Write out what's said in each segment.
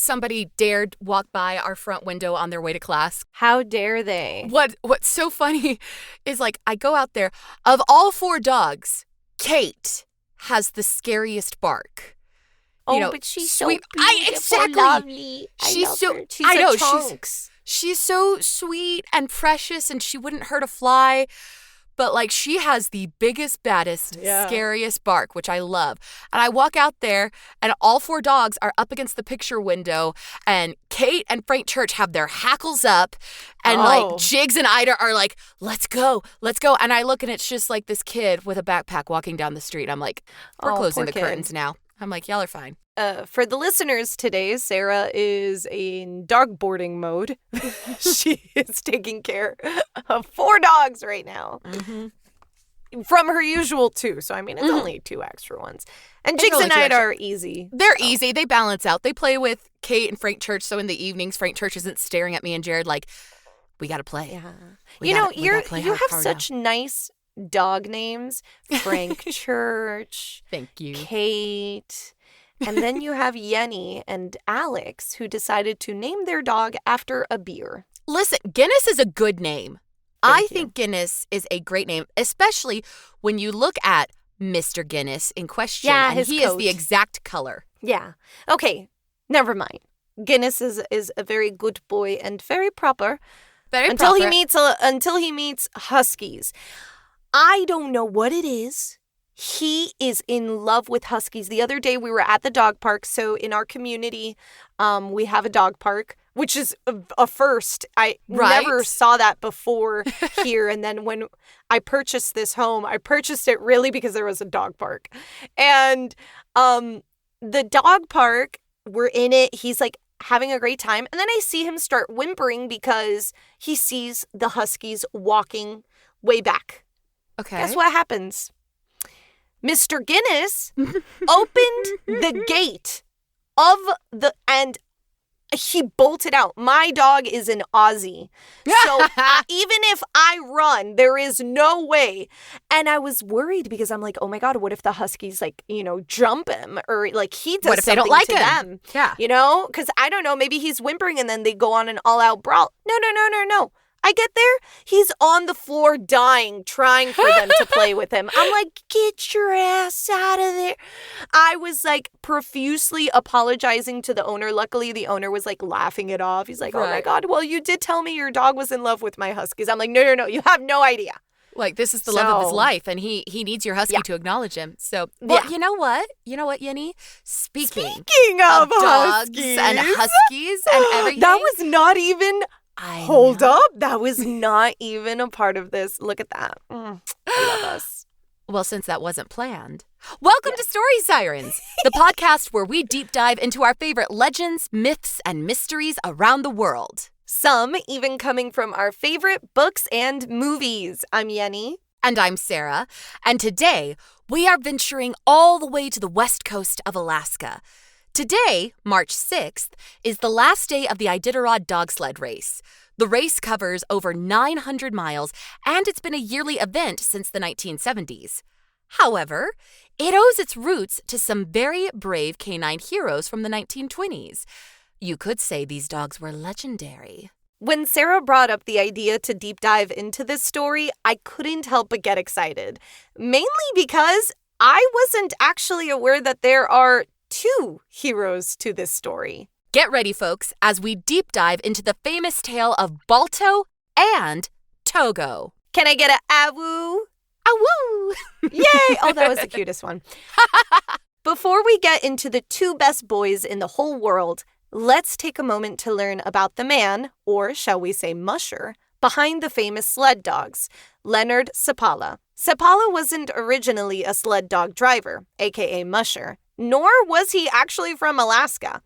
somebody dared walk by our front window on their way to class. How dare they? What's so funny is, like, I go out there. Of all 4 dogs, Kate has the scariest bark. But she's sweet. So beautiful, exactly. lovely. She's love her. She's I know chunks. she's so sweet and precious, and she wouldn't hurt a fly. But, like, she has the biggest, baddest, scariest bark, which I love. And I walk out there, and all 4 dogs are up against the picture window, and Kate and Frank Church have their hackles up, and, like, Jigs and Ida are like, let's go. And I look, and it's just, like, this kid with a backpack walking down the street. I'm like, we're closing the curtains now. I'm like, y'all are fine. For the listeners today, Sarah is in dog boarding mode. She is taking care of 4 dogs right now. Mm-hmm. From her usual 2. So, I mean, it's only 2 extra ones. And Jigs and Ida are easy. They're easy. They balance out. They play with Kate and Frank Church. So in the evenings, Frank Church isn't staring at me and Jared like, we got to play. Yeah. You have such nice dog names. Frank Church. Thank you. Kate. And then you have Yenny and Alex, who decided to name their dog after a beer. Listen, Guinness is a good name. I think Guinness is a great name, especially when you look at Mr. Guinness in question. Yeah, and he coat. is the exact color. Yeah. Okay, never mind. Guinness is a very good boy and very proper. Until he meets huskies. I don't know what it is. He is in love with huskies. The other day we were at the dog park. So in our community, we have a dog park, which is a first. I never saw that before here. And then when I purchased this home, I purchased it really because there was a dog park. And the dog park, we're in it. He's like having a great time. And then I see him start whimpering because he sees the huskies walking way back. Okay. Guess what happens? Mr. Guinness opened the gate and he bolted out. My dog is an Aussie. So even if I run, there is no way. And I was worried because I'm like, oh my God, what if the huskies jump him or like he does what if something they don't like to him? them? Yeah. Because I don't know, maybe he's whimpering and then they go on an all-out brawl. No. I get there, he's on the floor dying, trying for them to play with him. I'm like, get your ass out of there. I was like profusely apologizing to the owner. Luckily, the owner was like laughing it off. He's like, oh my God, well, you did tell me your dog was in love with my huskies. I'm like, no, you have no idea. Like, this is the love of his life, and he needs your husky to acknowledge him. So, you know what? Yenny? Speaking of dogs and huskies and everything. That was not even... Hold up. That was not even a part of this. Look at that. I love us. Well, since that wasn't planned. Welcome to Story Sirens, the podcast where we deep dive into our favorite legends, myths, and mysteries around the world. Some even coming from our favorite books and movies. I'm Yenny. And I'm Sarah. And today, we are venturing all the way to the west coast of Alaska. Today, March 6th, is the last day of the Iditarod dog sled race. The race covers over 900 miles, and it's been a yearly event since the 1970s. However, it owes its roots to some very brave canine heroes from the 1920s. You could say these dogs were legendary. When Sarah brought up the idea to deep dive into this story, I couldn't help but get excited. Mainly because I wasn't actually aware that there are 2 heroes to this story. Get ready, folks, as we deep dive into the famous tale of Balto and Togo. Can I get a awoo? Awoo! Yay! Oh, that was the cutest one. Before we get into the 2 best boys in the whole world, let's take a moment to learn about the man, or shall we say musher, behind the famous sled dogs, Leonard Seppala. Seppala wasn't originally a sled dog driver, aka musher, nor was he actually from Alaska.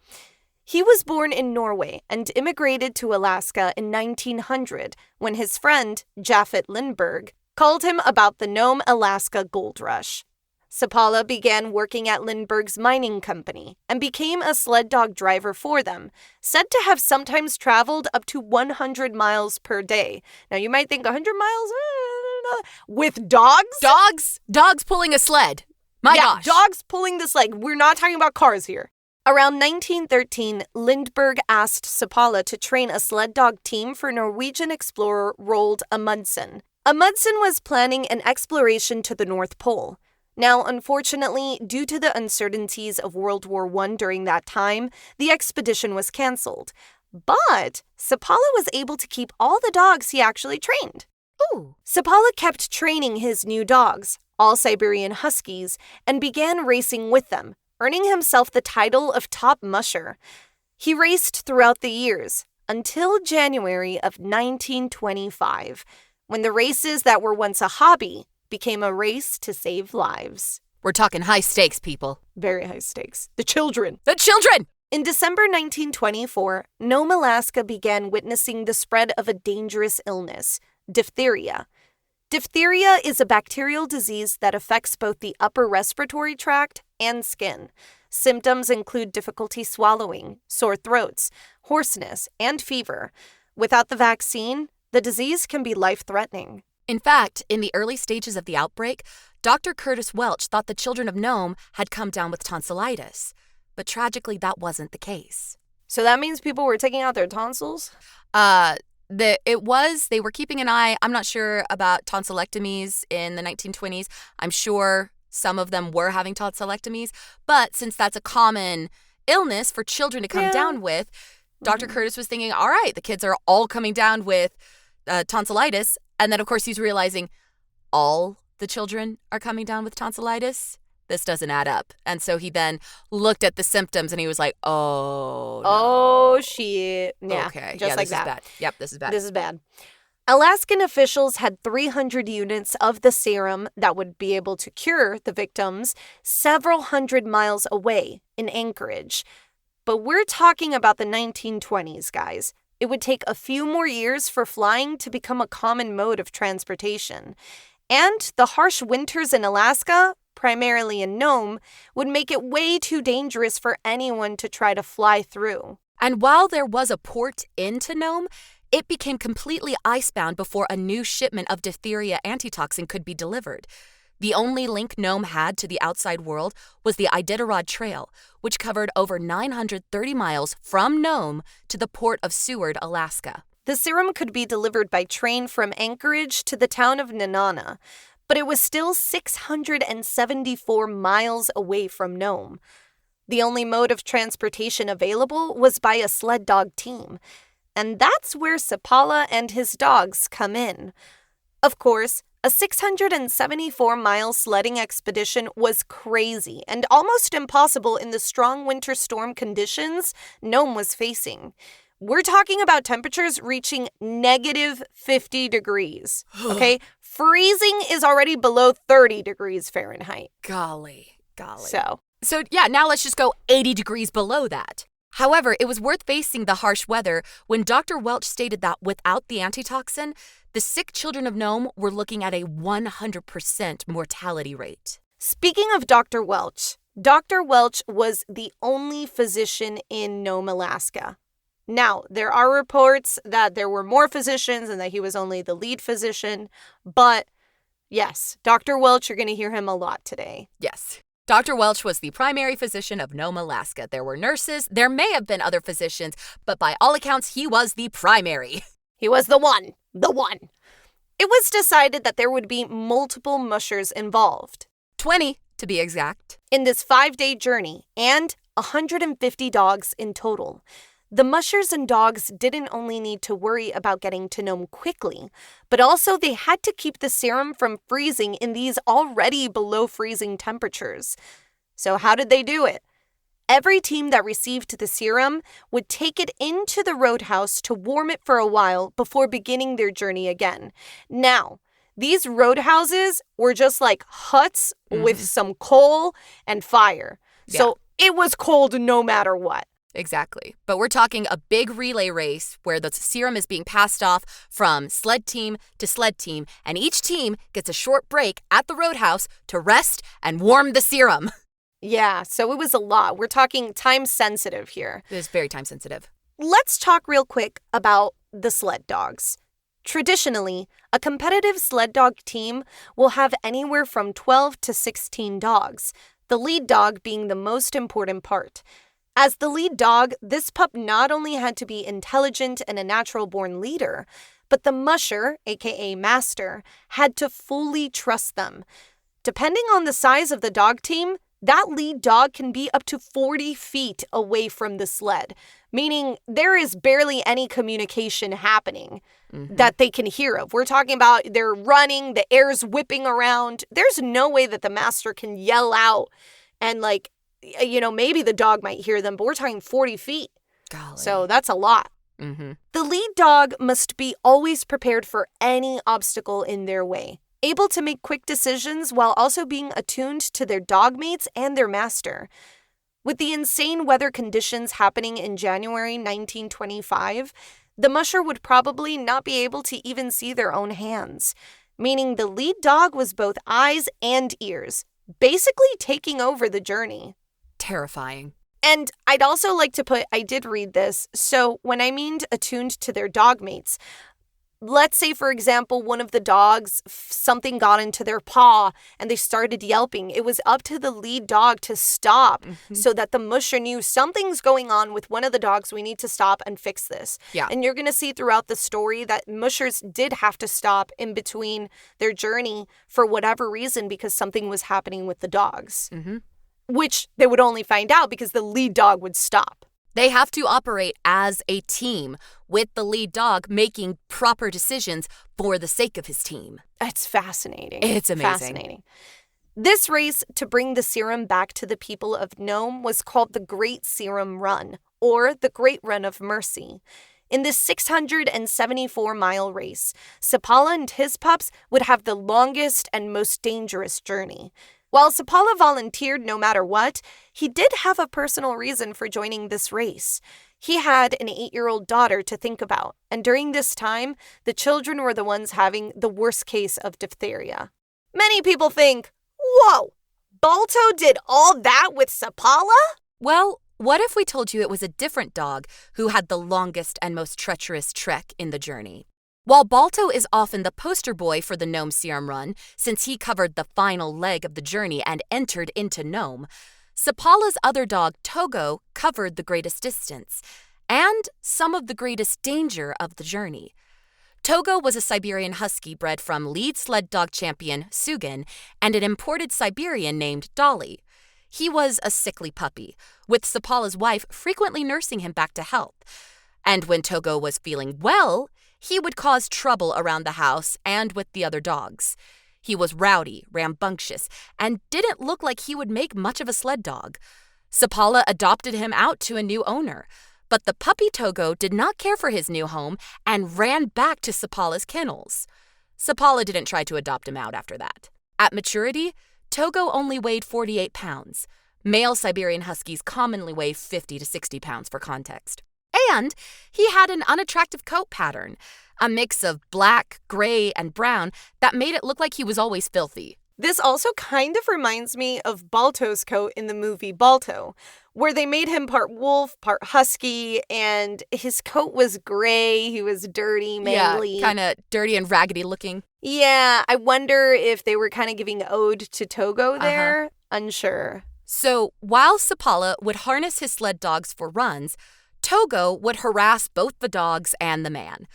He was born in Norway and immigrated to Alaska in 1900 when his friend, Japhet Lindbergh, called him about the Nome, Alaska gold rush. Seppala began working at Lindbergh's mining company and became a sled dog driver for them, said to have sometimes traveled up to 100 miles per day. Now, you might think 100 miles? With dogs? Dogs pulling a sled. My gosh. Dogs pulling the sled. We're not talking about cars here. Around 1913, Lindbergh asked Seppala to train a sled dog team for Norwegian explorer Roald Amundsen. Amundsen was planning an exploration to the North Pole. Now, unfortunately, due to the uncertainties of World War I during that time, the expedition was canceled. But Seppala was able to keep all the dogs he actually trained. Ooh. Seppala kept training his new dogs, all Siberian Huskies, and began racing with them, earning himself the title of top musher. He raced throughout the years, until January of 1925, when the races that were once a hobby became a race to save lives. We're talking high stakes, people. Very high stakes. The children! The children! In December 1924, Nome, Alaska began witnessing the spread of a dangerous illness, diphtheria. Diphtheria is a bacterial disease that affects both the upper respiratory tract and skin. Symptoms include difficulty swallowing, sore throats, hoarseness, and fever. Without the vaccine, the disease can be life-threatening. In fact, in the early stages of the outbreak, Dr. Curtis Welch thought the children of Nome had come down with tonsillitis. But tragically, that wasn't the case. So that means people were taking out their tonsils? They were keeping an eye. I'm not sure about tonsillectomies in the 1920s. I'm sure some of them were having tonsillectomies. But since that's a common illness for children to come down with, Dr. Curtis was thinking, all right, the kids are all coming down with tonsillitis. And then, of course, he's realizing all the children are coming down with tonsillitis. This doesn't add up. And so he then looked at the symptoms and he was like, oh, no. Oh, shit. Yeah, okay. Just like this that. Is bad. Yep, this is bad. This is bad. Alaskan officials had 300 units of the serum that would be able to cure the victims several hundred miles away in Anchorage. But we're talking about the 1920s, guys. It would take a few more years for flying to become a common mode of transportation. And the harsh winters in Alaska, primarily in Nome, would make it way too dangerous for anyone to try to fly through. And while there was a port into Nome, it became completely icebound before a new shipment of diphtheria antitoxin could be delivered. The only link Nome had to the outside world was the Iditarod Trail, which covered over 930 miles from Nome to the port of Seward, Alaska. The serum could be delivered by train from Anchorage to the town of Nenana, but it was still 674 miles away from Nome. The only mode of transportation available was by a sled dog team, and that's where Seppala and his dogs come in. Of course, a 674-mile sledding expedition was crazy and almost impossible in the strong winter storm conditions Nome was facing. We're talking about temperatures reaching negative 50 degrees, okay? Freezing is already below 30 degrees Fahrenheit. Golly. So yeah, now let's just go 80 degrees below that. However, it was worth facing the harsh weather when Dr. Welch stated that without the antitoxin, the sick children of Nome were looking at a 100% mortality rate. Speaking of Dr. Welch was the only physician in Nome, Alaska. Now, there are reports that there were more physicians and that he was only the lead physician, but yes, Dr. Welch, you're going to hear him a lot today. Yes. Dr. Welch was the primary physician of Nome, Alaska. There were nurses, there may have been other physicians, but by all accounts, he was the primary. He was the one. It was decided that there would be multiple mushers involved. 20, to be exact. In this 5-day journey, and 150 dogs in total. The mushers and dogs didn't only need to worry about getting to Nome quickly, but also they had to keep the serum from freezing in these already below freezing temperatures. So how did they do it? Every team that received the serum would take it into the roadhouse to warm it for a while before beginning their journey again. Now, these roadhouses were just like huts with some coal and fire. Yeah. So it was cold no matter what. Exactly. But we're talking a big relay race where the serum is being passed off from sled team to sled team, and each team gets a short break at the roadhouse to rest and warm the serum. Yeah, so it was a lot. We're talking time sensitive here. It is very time sensitive. Let's talk real quick about the sled dogs. Traditionally, a competitive sled dog team will have anywhere from 12 to 16 dogs, the lead dog being the most important part. As the lead dog, this pup not only had to be intelligent and a natural-born leader, but the musher, aka master, had to fully trust them. Depending on the size of the dog team, that lead dog can be up to 40 feet away from the sled, meaning there is barely any communication happening that they can hear of. We're talking about they're running, the air's whipping around. There's no way that the master can yell out and maybe the dog might hear them, but we're talking 40 feet. Golly. So that's a lot. The lead dog must be always prepared for any obstacle in their way, able to make quick decisions while also being attuned to their dog mates and their master. With the insane weather conditions happening in January 1925, the musher would probably not be able to even see their own hands, meaning the lead dog was both eyes and ears, basically taking over the journey. Terrifying. And I'd also like to put, I did read this, so when I mean attuned to their dog mates, let's say, for example, one of the dogs, something got into their paw and they started yelping. It was up to the lead dog to stop so that the musher knew something's going on with one of the dogs. We need to stop and fix this. Yeah. And you're going to see throughout the story that mushers did have to stop in between their journey for whatever reason because something was happening with the dogs, which they would only find out because the lead dog would stop. They have to operate as a team, with the lead dog making proper decisions for the sake of his team. It's fascinating. It's amazing. Fascinating. This race to bring the serum back to the people of Nome was called the Great Serum Run, or the Great Run of Mercy. In this 674-mile race, Sapala and his pups would have the longest and most dangerous journey. While Sapala volunteered no matter what, he did have a personal reason for joining this race. He had an 8-year-old daughter to think about, and during this time, the children were the ones having the worst case of diphtheria. Many people think, whoa, Balto did all that with Sapala? Well, what if we told you it was a different dog who had the longest and most treacherous trek in the journey? While Balto is often the poster boy for the Nome Serum Run, since he covered the final leg of the journey and entered into Nome, Sapala's other dog, Togo, covered the greatest distance and some of the greatest danger of the journey. Togo was a Siberian husky bred from lead sled dog champion Sugin and an imported Siberian named Dolly. He was a sickly puppy, with Sapala's wife frequently nursing him back to health. And when Togo was feeling well, he would cause trouble around the house and with the other dogs. He was rowdy, rambunctious, and didn't look like he would make much of a sled dog. Sapala adopted him out to a new owner, but the puppy Togo did not care for his new home and ran back to Sapala's kennels. Sapala didn't try to adopt him out after that. At maturity, Togo only weighed 48 pounds. Male Siberian Huskies commonly weigh 50 to 60 pounds for context. And he had an unattractive coat pattern, a mix of black, gray, and brown that made it look like he was always filthy. This also kind of reminds me of Balto's coat in the movie Balto, where they made him part wolf, part husky, and his coat was gray, he was dirty, mangly. Yeah, kind of dirty and raggedy looking. Yeah, I wonder if they were kind of giving ode to Togo there. Unsure. So while Sapala would harness his sled dogs for runs, Togo would harass both the dogs and the man.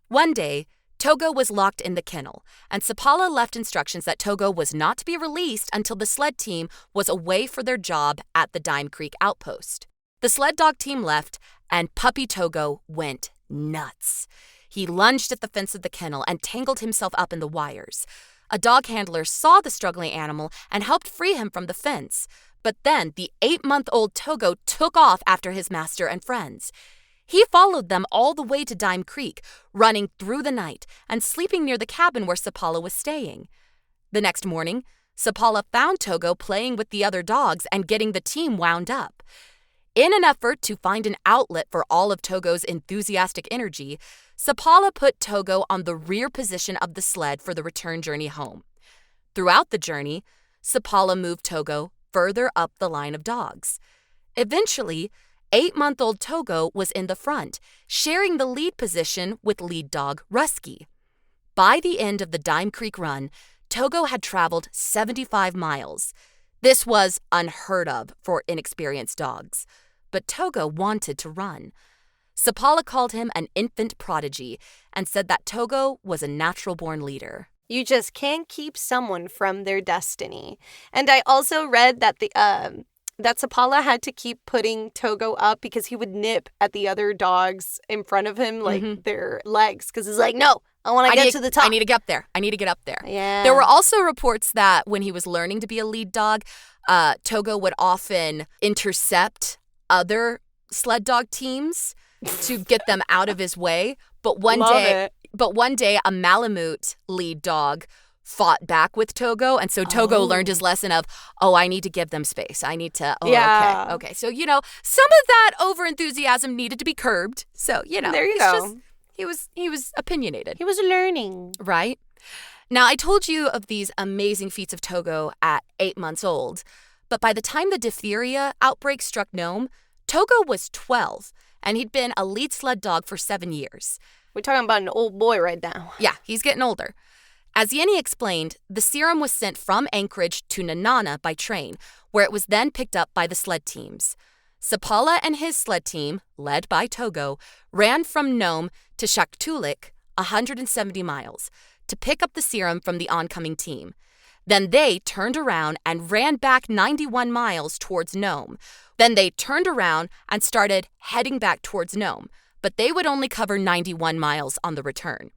One day, Togo was locked in the kennel, and Sapala left instructions that Togo was not to be released until the sled team was away for their job at the Dime Creek outpost. The sled dog team left, and puppy Togo went nuts. He lunged at the fence of the kennel and tangled himself up in the wires. A dog handler saw the struggling animal and helped free him from the fence. But then the 8-month-old Togo took off after his master and friends. He followed them all the way to Dime Creek, running through the night and sleeping near the cabin where Sapala was staying. The next morning, Sapala found Togo playing with the other dogs and getting the team wound up. In an effort to find an outlet for all of Togo's enthusiastic energy, Sapala put Togo on the rear position of the sled for the return journey home. Throughout the journey, Sapala moved Togo further up the line of dogs. Eventually, 8-month-old Togo was in the front, sharing the lead position with lead dog Rusky. By the end of the Dime Creek run, Togo had traveled 75 miles. This was unheard of for inexperienced dogs. but Togo wanted to run. Sapala called him an infant prodigy and said that Togo was a natural-born leader. You just can't keep someone from their destiny. And I also read that that Sapala had to keep putting Togo up because he would nip at the other dogs in front of him, like their legs, because he's like, no, I want to get to the top. I need to get up there. I need to get up there. Yeah. There were also reports that when he was learning to be a lead dog, Togo would often intercept other sled dog teams to get them out of his way. But one day, a Malamute lead dog fought back with Togo, and so Togo learned his lesson of, I need to give them space. I need to, okay. So, some of that overenthusiasm needed to be curbed. So, there you go. He was opinionated. He was learning. Right? Now, I told you of these amazing feats of Togo at 8 months old, but by the time the diphtheria outbreak struck Nome, Togo was 12, and he'd been a lead sled dog for 7 years. We're talking about an old boy right now. Yeah, he's getting older. As Yenny explained, the serum was sent from Anchorage to Nanana by train, where it was then picked up by the sled teams. Sapala and his sled team, led by Togo, ran from Nome to Shaktoolik, 170 miles, to pick up the serum from the oncoming team. Then they turned around and ran back 91 miles towards Nome. Then they turned around and started heading back towards Nome, but they would only cover 91 miles on the return.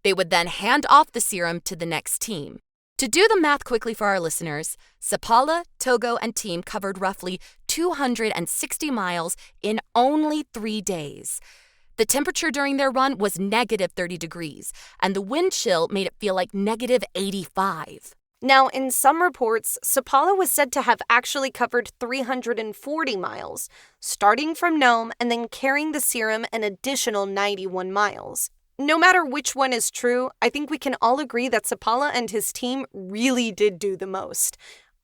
They would then hand off the serum to the next team. To do the math quickly for our listeners, Sapala, Togo, and team covered roughly 260 miles in only 3 days. The temperature during their run was negative 30 degrees, and the wind chill made it feel like negative 85. Now, in some reports, Sapala was said to have actually covered 340 miles, starting from Nome and then carrying the serum an additional 91 miles. No matter which one is true, I think we can all agree that Sapala and his team really did do the most.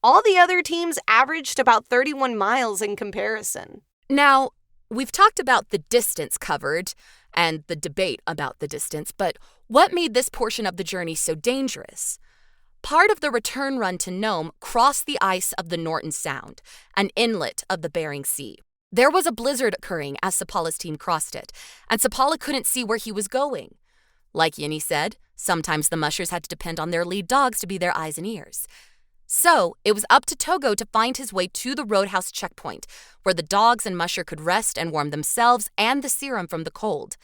All the other teams averaged about 31 miles in comparison. Now, we've talked about the distance covered and the debate about the distance, but what made this portion of the journey so dangerous? Part of the return run to Nome crossed the ice of the Norton Sound, an inlet of the Bering Sea. There was a blizzard occurring as Sapala's team crossed it, and Sapala couldn't see where he was going. Like Yenny said, sometimes the mushers had to depend on their lead dogs to be their eyes and ears. So it was up to Togo to find his way to the roadhouse checkpoint, where the dogs and musher could rest and warm themselves and the serum from the cold.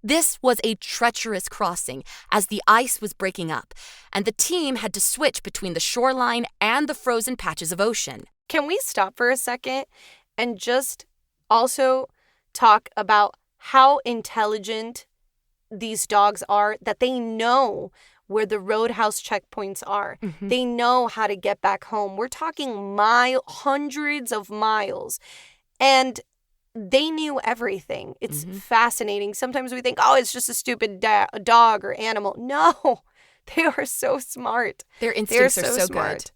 This was a treacherous crossing as the ice was breaking up, and the team had to switch between the shoreline and the frozen patches of ocean. Can we stop for a second and just also talk about how intelligent these dogs are, that they know where the roadhouse checkpoints are. Mm-hmm. They know how to get back home. We're talking hundreds of miles. And they knew everything. It's fascinating. Sometimes we think, it's just a stupid dog or animal. No, they are so smart. Their instincts are so smart. Good.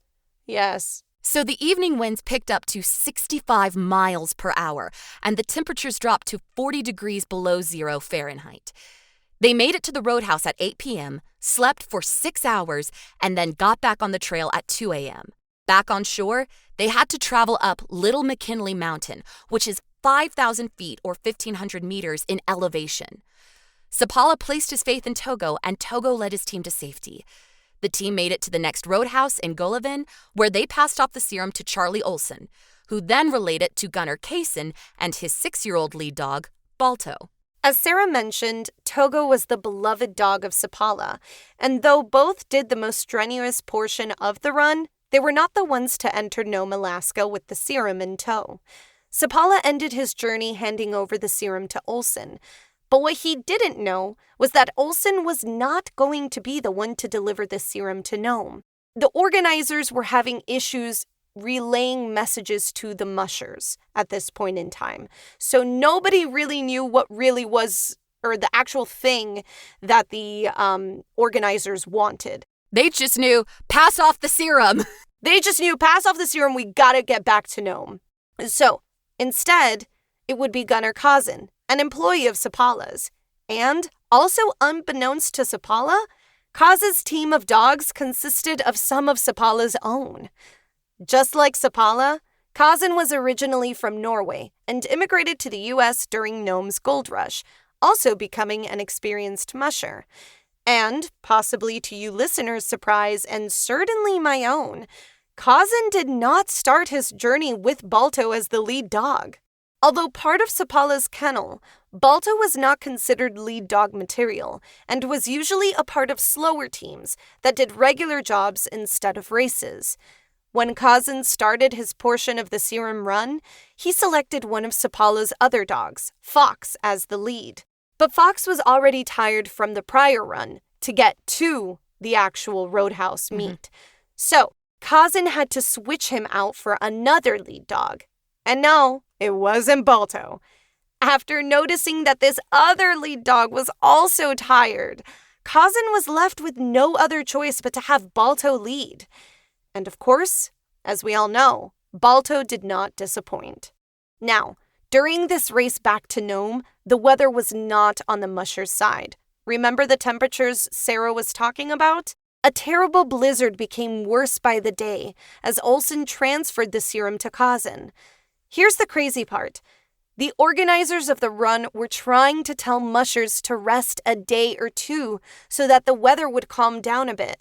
Yes. So the evening winds picked up to 65 miles per hour, and the temperatures dropped to 40 degrees below 0 Fahrenheit. They made it to the roadhouse at 8 p.m., slept for 6 hours, and then got back on the trail at 2 a.m. Back on shore, they had to travel up Little McKinley Mountain, which is 5,000 feet or 1,500 meters in elevation. Sapala placed his faith in Togo, and Togo led his team to safety. The team made it to the next roadhouse in Golovin, where they passed off the serum to Charlie Olson, who then relayed it to Gunnar Kaysen and his 6-year-old lead dog, Balto. As Sarah mentioned, Togo was the beloved dog of Sapala, and though both did the most strenuous portion of the run, they were not the ones to enter Nome, Alaska with the serum in tow. Sapala ended his journey handing over the serum to Olson. But what he didn't know was that Olson was not going to be the one to deliver the serum to Nome. The organizers were having issues relaying messages to the mushers at this point in time. So nobody really knew what really was, or the actual thing that the organizers wanted. They just knew, pass off the serum. They just knew, pass off the serum, we gotta get back to Nome. So instead, it would be Gunnar Kaysen, an employee of Sapala's. And also unbeknownst to Sapala, Kaz's team of dogs consisted of some of Sapala's own. Just like Sapala, Kazan was originally from Norway and immigrated to the U.S. during Nome's gold rush, also becoming an experienced musher. And, possibly to you listeners' surprise, and certainly my own, Kazan did not start his journey with Balto as the lead dog. Although part of Sapala's kennel, Balto was not considered lead dog material and was usually a part of slower teams that did regular jobs instead of races. When Kazan started his portion of the Serum run, he selected one of Sapala's other dogs, Fox, as the lead. But Fox was already tired from the prior run to get to the actual roadhouse meet. So, Kazan had to switch him out for another lead dog. And no, it wasn't Balto. After noticing that this other lead dog was also tired, Kazan was left with no other choice but to have Balto lead. And of course, as we all know, Balto did not disappoint. Now, during this race back to Nome, the weather was not on the mushers' side. Remember the temperatures Sarah was talking about? A terrible blizzard became worse by the day as Olsen transferred the serum to Kazan. Here's the crazy part. The organizers of the run were trying to tell mushers to rest a day or two so that the weather would calm down a bit.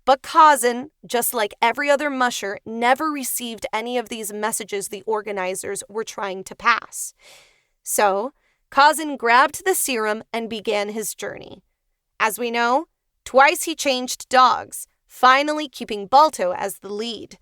But Kazan, just like every other musher, never received any of these messages the organizers were trying to pass. So, Kazan grabbed the serum and began his journey. As we know, twice he changed dogs, finally keeping Balto as the lead.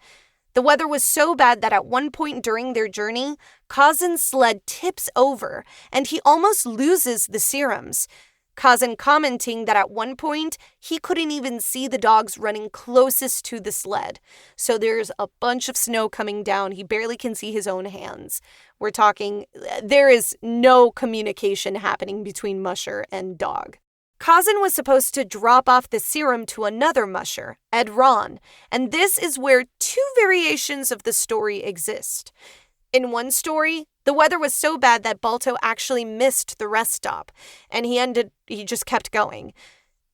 The weather was so bad that at one point during their journey, Kazan's sled tips over and he almost loses the serums. Kazan commenting that at one point, he couldn't even see the dogs running closest to the sled. So there's a bunch of snow coming down. He barely can see his own hands. We're talking, there is no communication happening between musher and dog. Kazan was supposed to drop off the serum to another musher, Ed Ron, and this is where two variations of the story exist. In one story, the weather was so bad that Balto actually missed the rest stop, and he just kept going.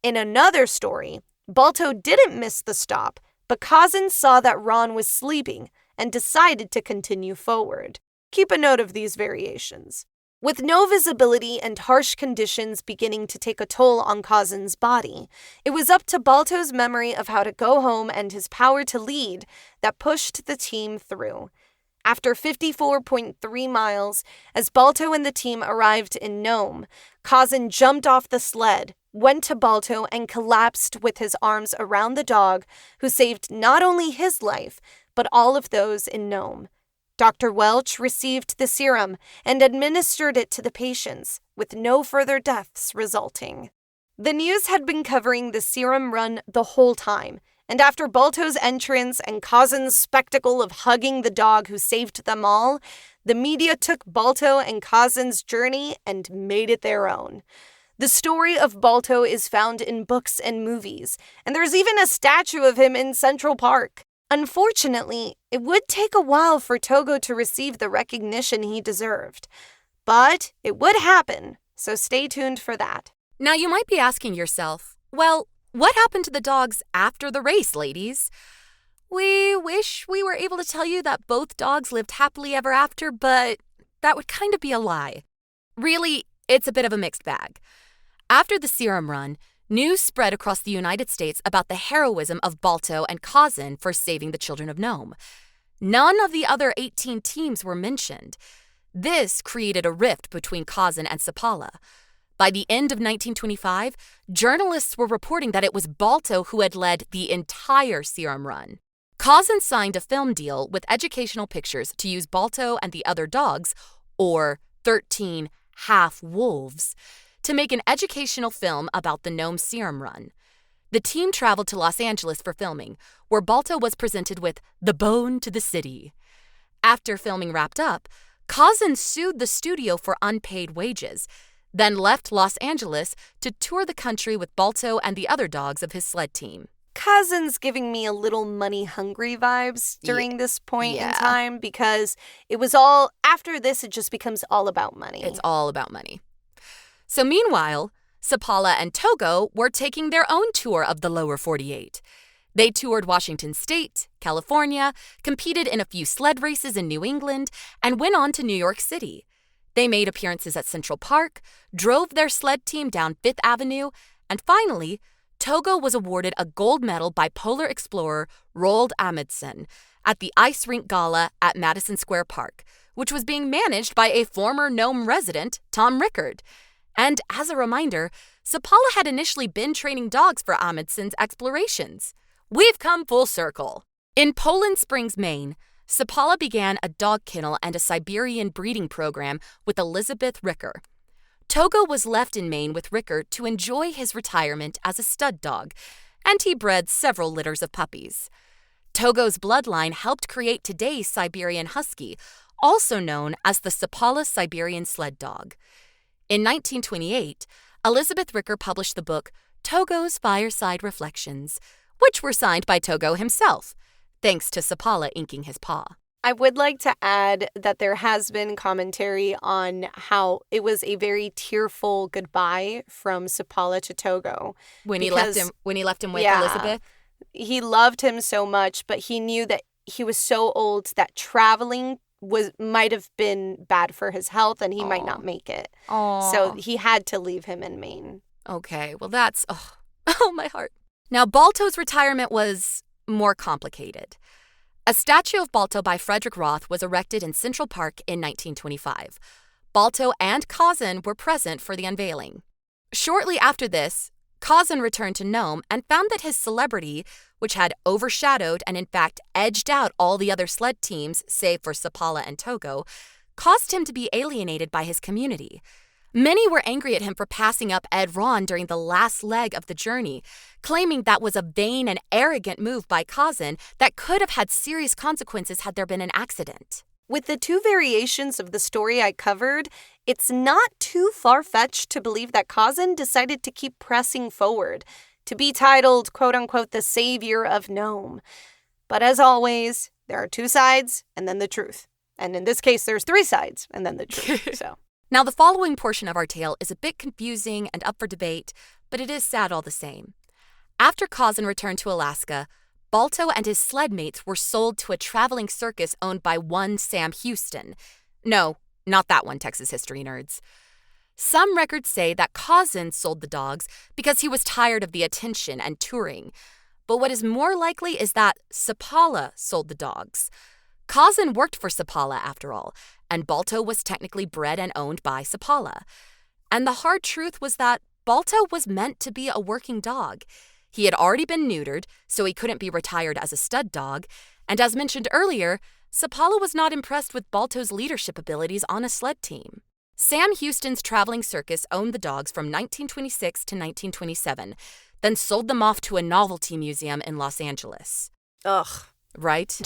In another story, Balto didn't miss the stop, but Kazan saw that Ron was sleeping and decided to continue forward. Keep a note of these variations. With no visibility and harsh conditions beginning to take a toll on Kazan's body, it was up to Balto's memory of how to go home and his power to lead that pushed the team through. After 54.3 miles, as Balto and the team arrived in Nome, Kazan jumped off the sled, went to Balto, and collapsed with his arms around the dog, who saved not only his life, but all of those in Nome. Dr. Welch received the serum and administered it to the patients, with no further deaths resulting. The news had been covering the serum run the whole time, and after Balto's entrance and Kazan's spectacle of hugging the dog who saved them all, the media took Balto and Kazan's journey and made it their own. The story of Balto is found in books and movies, and there's even a statue of him in Central Park. Unfortunately, it would take a while for Togo to receive the recognition he deserved. But it would happen, so stay tuned for that. Now you might be asking yourself, well, what happened to the dogs after the race, ladies? We wish we were able to tell you that both dogs lived happily ever after, but that would kind of be a lie. Really, it's a bit of a mixed bag. After the serum run, news spread across the United States about the heroism of Balto and Kazan for saving the children of Nome. None of the other 18 teams were mentioned. This created a rift between Kazan and Sapala. By the end of 1925, journalists were reporting that it was Balto who had led the entire serum run. Kazan signed a film deal with Educational Pictures to use Balto and the other dogs, or 13 half-wolves, to make an educational film about the Nome serum run. The team traveled to Los Angeles for filming, where Balto was presented with the bone to the city. After filming wrapped up, Kazan sued the studio for unpaid wages, then left Los Angeles to tour the country with Balto and the other dogs of his sled team. Kazan's giving me a little money-hungry vibes during this point in time, because it was all, after this, it just becomes all about money. It's all about money. So meanwhile, Sapala and Togo were taking their own tour of the lower 48. They toured Washington State, California, competed in a few sled races in New England, and went on to New York City. They made appearances at Central Park, drove their sled team down Fifth Avenue, and finally, Togo was awarded a gold medal by polar explorer Roald Amundsen at the Ice Rink Gala at Madison Square Park, which was being managed by a former Nome resident, Tom Rickard. And as a reminder, Sapala had initially been training dogs for Amundsen's explorations. We've come full circle. In Poland Springs, Maine, Sapala began a dog kennel and a Siberian breeding program with Elizabeth Ricker. Togo was left in Maine with Ricker to enjoy his retirement as a stud dog, and he bred several litters of puppies. Togo's bloodline helped create today's Siberian Husky, also known as the Sapala Siberian Sled Dog. In 1928, Elizabeth Ricker published the book Togo's Fireside Reflections, which were signed by Togo himself, thanks to Sapala inking his paw. I would like to add that there has been commentary on how it was a very tearful goodbye from Sapala to Togo. When he left him with Elizabeth? He loved him so much, but he knew that he was so old that traveling might have been bad for his health and he might not make it. So he had to leave him in Maine. Okay, well that's, my heart. Now, Balto's retirement was more complicated. A statue of Balto by Frederick Roth was erected in Central Park in 1925. Balto and Kazan were present for the unveiling. Shortly after this, Kazan returned to Nome and found that his celebrity, which had overshadowed and in fact edged out all the other sled teams save for Sapala and Togo, caused him to be alienated by his community. Many were angry at him for passing up Ed Ron during the last leg of the journey, claiming that was a vain and arrogant move by Kazan that could have had serious consequences had there been an accident. With the two variations of the story I covered, it's not too far-fetched to believe that Kazan decided to keep pressing forward, to be titled, quote-unquote, the savior of Nome. But as always, there are two sides and then the truth. And in this case, there's three sides and then the truth, so... Now, the following portion of our tale is a bit confusing and up for debate, but it is sad all the same. After Kazan returned to Alaska, Balto and his sled mates were sold to a traveling circus owned by one Sam Houston. No, not that one, Texas history nerds. Some records say that Kazan sold the dogs because he was tired of the attention and touring. But what is more likely is that Sapala sold the dogs. Kazan worked for Sapala, after all, and Balto was technically bred and owned by Sapala. And the hard truth was that Balto was meant to be a working dog. He had already been neutered, so he couldn't be retired as a stud dog, and as mentioned earlier, Sapala was not impressed with Balto's leadership abilities on a sled team. Sam Houston's traveling circus owned the dogs from 1926 to 1927, then sold them off to a novelty museum in Los Angeles. Ugh. Right?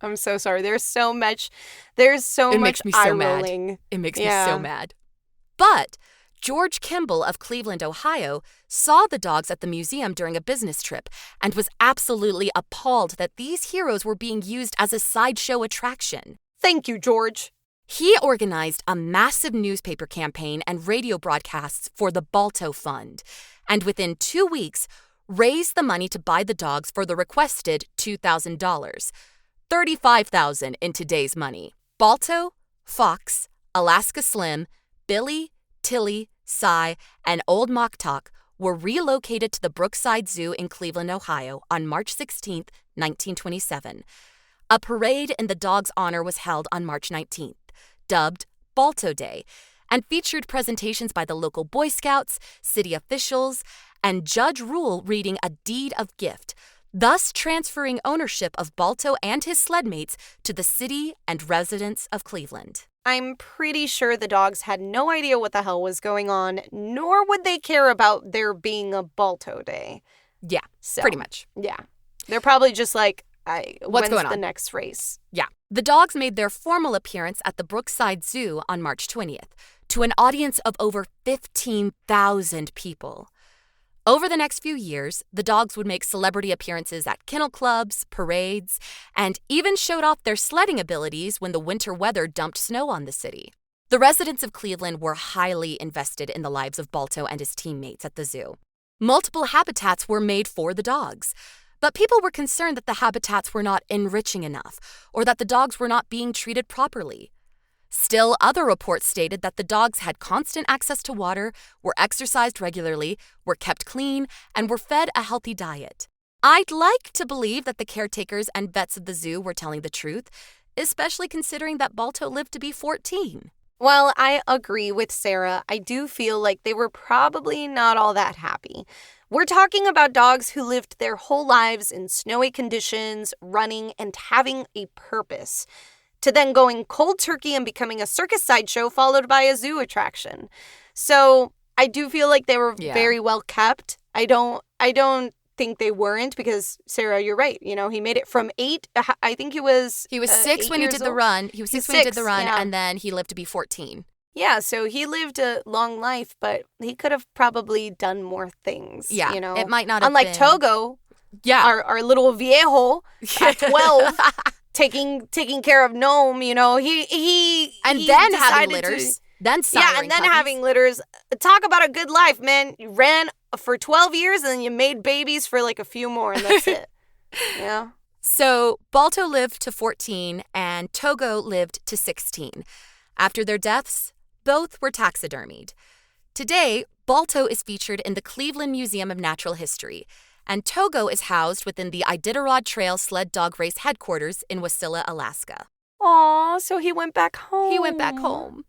I'm so sorry. There's so much eye rolling. It makes me so mad. But George Kimball of Cleveland, Ohio, saw the dogs at the museum during a business trip and was absolutely appalled that these heroes were being used as a sideshow attraction. Thank you, George. He organized a massive newspaper campaign and radio broadcasts for the Balto Fund, and within 2 weeks, raised the money to buy the dogs for the requested $2,000, $35,000 in today's money. Balto, Fox, Alaska Slim, Billy, Tilly, Cy, and Old Mock Talk were relocated to the Brookside Zoo in Cleveland, Ohio on March 16, 1927. A parade in the dog's honor was held on March 19th, dubbed Balto Day, and featured presentations by the local Boy Scouts, city officials, and Judge Rule reading a deed of gift, thus transferring ownership of Balto and his sled mates to the city and residents of Cleveland. I'm pretty sure the dogs had no idea what the hell was going on, nor would they care about there being a Balto Day. Yeah, pretty much. Yeah. They're probably just like, when's going on? The next race? Yeah. The dogs made their formal appearance at the Brookside Zoo on March 20th to an audience of over 15,000 people. Over the next few years, the dogs would make celebrity appearances at kennel clubs, parades, and even showed off their sledding abilities when the winter weather dumped snow on the city. The residents of Cleveland were highly invested in the lives of Balto and his teammates at the zoo. Multiple habitats were made for the dogs. But people were concerned that the habitats were not enriching enough or that the dogs were not being treated properly. Still, other reports stated that the dogs had constant access to water, were exercised regularly, were kept clean, and were fed a healthy diet. I'd like to believe that the caretakers and vets of the zoo were telling the truth, especially considering that Balto lived to be 14. Well, I agree with Sarah. I do feel like they were probably not all that happy. We're talking about dogs who lived their whole lives in snowy conditions, running, and having a purpose, to then going cold turkey and becoming a circus sideshow followed by a zoo attraction. So I do feel like they were very well kept. I don't think they weren't because, Sarah, you're right. You know, he made it from 8. I think he was 6 when he did the run. He was 6 when he did the run, yeah. And then he lived to be 14. Yeah, so he lived a long life, but he could have probably done more things. Yeah, you know, it might not have unlike been. Togo, our little viejo at 12. Taking care of Nome, you know, he then having litters, then siring and then puppies. having litters. Talk about a good life, man. You ran for 12 years and then you made babies for like a few more, and that's it. Yeah. So Balto lived to 14 and Togo lived to 16. After their deaths, both were taxidermied. Today, Balto is featured in the Cleveland Museum of Natural History, and Togo is housed within the Iditarod Trail Sled Dog Race headquarters in Wasilla, Alaska. Aw, so he went back home. He went back home.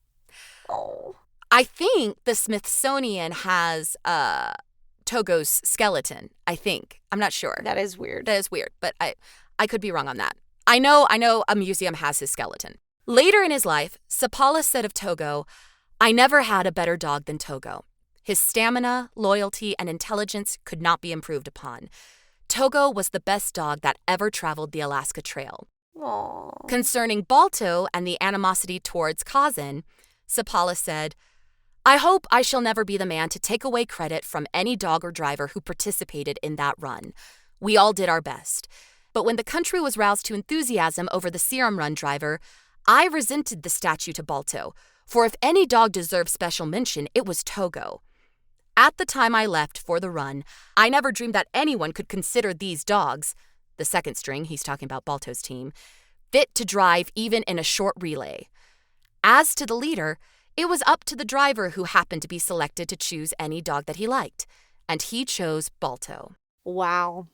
Oh. I think the Smithsonian has Togo's skeleton, I think. I'm not sure. That is weird. But I could be wrong on that. I know a museum has his skeleton. Later in his life, Sapala said of Togo, "I never had a better dog than Togo. His stamina, loyalty, and intelligence could not be improved upon. Togo was the best dog that ever traveled the Alaska Trail." Aww. Concerning Balto and the animosity towards Kazan, Sapala said, "I hope I shall never be the man to take away credit from any dog or driver who participated in that run. We all did our best. But when the country was roused to enthusiasm over the Serum Run driver, I resented the statue to Balto, for if any dog deserved special mention, it was Togo. At the time I left for the run, I never dreamed that anyone could consider these dogs," the second string, he's talking about Balto's team, "fit to drive even in a short relay. As to the leader, it was up to the driver who happened to be selected to choose any dog that he liked, and he chose Balto." Wow.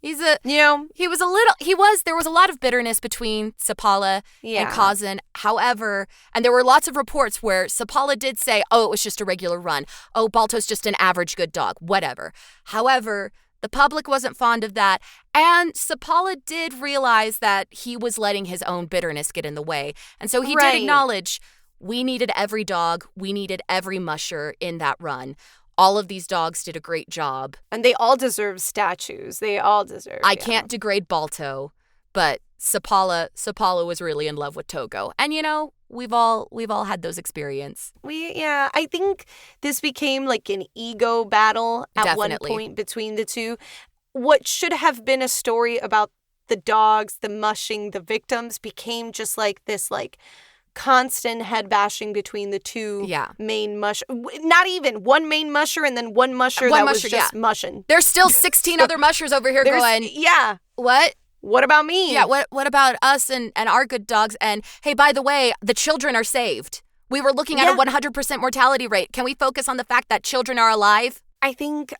There was a lot of bitterness between Sapala and Kazan. However, and there were lots of reports where Sapala did say, "Oh, it was just a regular run. Oh, Balto's just an average good dog," whatever. However, the public wasn't fond of that, and Sapala did realize that he was letting his own bitterness get in the way. And so he did acknowledge, we needed every dog, we needed every musher in that run. All of these dogs did a great job. And they all deserve statues. They all deserve. I can't degrade Balto, but Sapala was really in love with Togo. And you know, we've all had those experiences. I think this became like an ego battle at Definitely. one point between the two. What should have been a story about the dogs, the mushing, the victims became just like this constant head bashing between the two main mush. Not even one main musher and then one musher was just mushing. There's still 16 other mushers over here going, what? What about me? Yeah, what about us and our good dogs? And hey, by the way, the children are saved. We were looking at a 100% mortality rate. Can we focus on the fact that children are alive? I think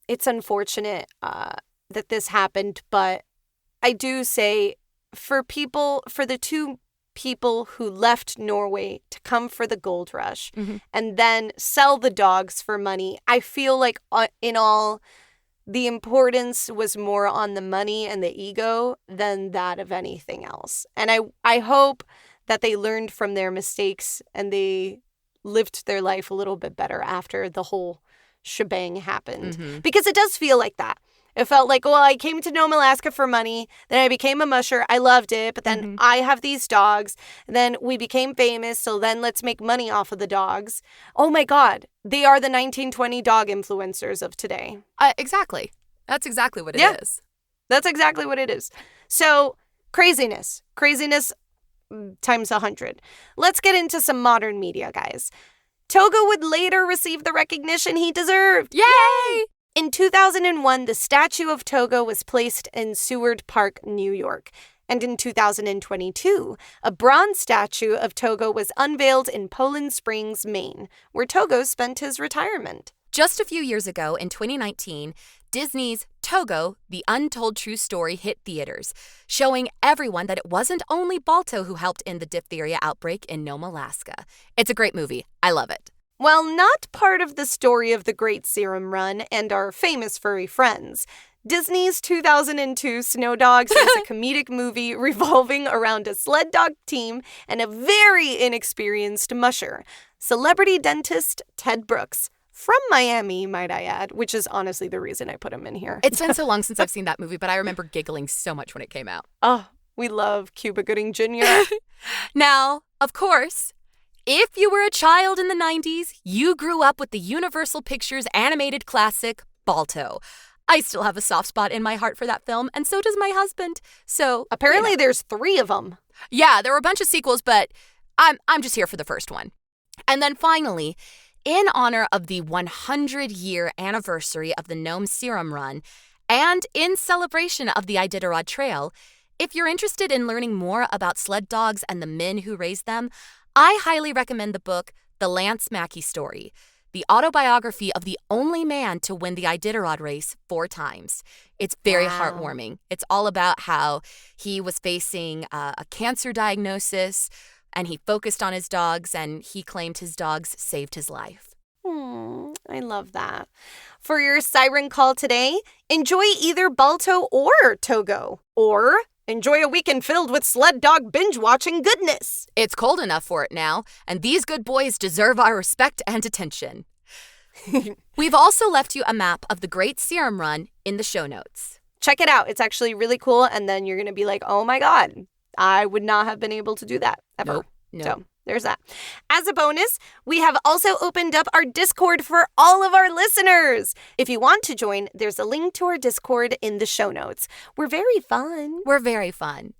it's unfortunate that this happened, but I do say for the two people who left Norway to come for the gold rush and then sell the dogs for money, I feel like in all, the importance was more on the money and the ego than that of anything else. And I hope that they learned from their mistakes and they lived their life a little bit better after the whole shebang happened. Because it does feel like that. It felt like, well, I came to Nome, Alaska for money. Then I became a musher. I loved it. But then I have these dogs. Then we became famous. So then let's make money off of the dogs. Oh, my God. They are the 1920 dog influencers of today. Exactly. That's exactly what it is. That's exactly what it is. So craziness. Craziness times 100. Let's get into some modern media, guys. Togo would later receive the recognition he deserved. Yay! In 2001, the statue of Togo was placed in Seward Park, New York. And in 2022, a bronze statue of Togo was unveiled in Poland Springs, Maine, where Togo spent his retirement. Just a few years ago, in 2019, Disney's Togo, The Untold True Story hit theaters, showing everyone that it wasn't only Balto who helped end the diphtheria outbreak in Nome, Alaska. It's a great movie. I love it. While not part of the story of the Great Serum Run and our famous furry friends, Disney's 2002 Snow Dogs is a comedic movie revolving around a sled dog team and a very inexperienced musher, celebrity dentist Ted Brooks. From Miami, might I add, which is honestly the reason I put him in here. It's been so long since I've seen that movie, but I remember giggling so much when it came out. Oh, we love Cuba Gooding Jr. Now, of course, if you were a child in the 90s, you grew up with the Universal Pictures animated classic, Balto. I still have a soft spot in my heart for that film, and so does my husband. So apparently there's 3 of them. Yeah, there were a bunch of sequels, but I'm just here for the first one. And then finally, in honor of the 100-year anniversary of the Nome Serum Run, and in celebration of the Iditarod Trail, if you're interested in learning more about sled dogs and the men who raised them, I highly recommend the book, The Lance Mackey Story, the autobiography of the only man to win the Iditarod race 4 times. It's very heartwarming. It's all about how he was facing a cancer diagnosis, and he focused on his dogs, and he claimed his dogs saved his life. I love that. For your siren call today, enjoy either Balto or Togo, or enjoy a weekend filled with sled dog binge-watching goodness. It's cold enough for it now, and these good boys deserve our respect and attention. We've also left you a map of the Great Serum Run in the show notes. Check it out. It's actually really cool, and then you're going to be like, oh my God, I would not have been able to do that ever. Nope. So there's that. As a bonus, we have also opened up our Discord for all of our listeners. If you want to join, there's a link to our Discord in the show notes. We're very fun.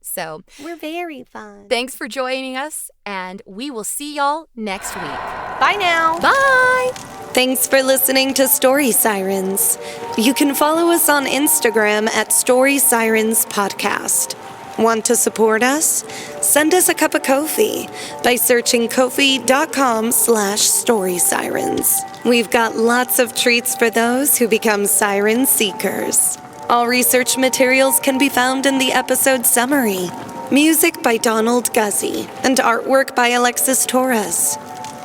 So we're very fun. Thanks for joining us, and we will see y'all next week. Bye now. Bye. Thanks for listening to Story Sirens. You can follow us on Instagram at Story Sirens Podcast. Want to support us? Send us a cup of Ko-fi by searching ko-fi.com/storysirens. We've got lots of treats for those who become siren seekers. All research materials can be found in the episode summary. Music by Donald Guzzi and artwork by Alexis Torres.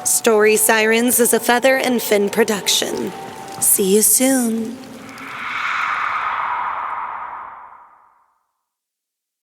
Story Sirens is a Feather and Fin production. See you soon.